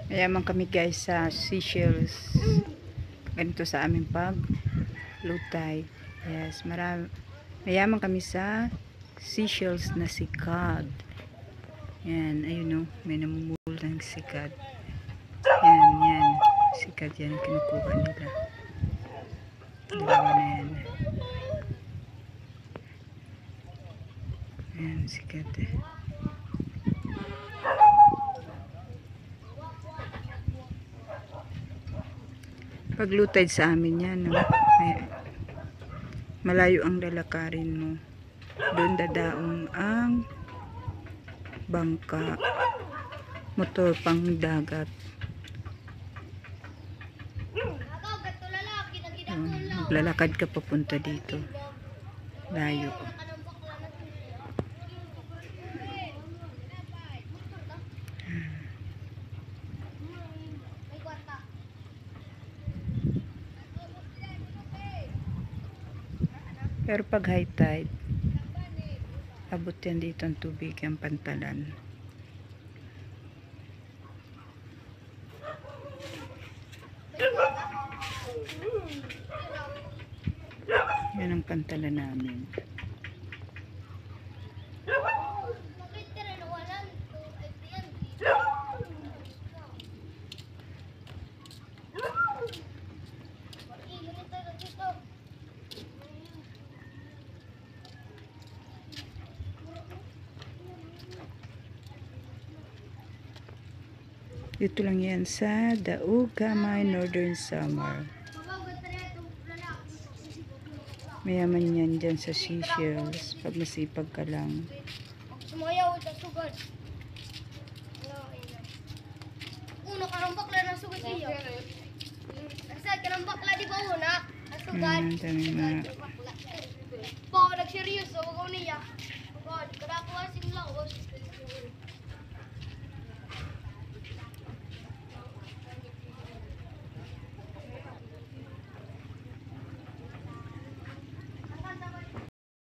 Mayaman kami guys sa Seychelles. Ganito sa aming paglutay. Yes, mayaman kami sa Seychelles na sikad. Yan, ayun o, may namumul ng sikad. Yan, sikad yan, kinukuha nila. Dalawa na yan. Yan, sikad eh. Paglutay sa amin yan, no? Malayo ang lalakarin mo. Doon dadaong ang bangka, motor pang dagat. Maglalakad ka papunta dito. Layo. Pero pag high tide, abot yan dito ang tubig, ang pantalan. Yan ang pantalan namin. Dito lang yan sa Daugama, Northern Samar. Mayaman yan dyan sa Seychelles. Pag masipag ka lang. Sumayaw sa sugad. Uno karambak lang ang sugad siya. Nasa karambak lang di ba una? Ang sugad. Dami na. Pao nagseryoso. Huwag niya. Kada kuha sing laos.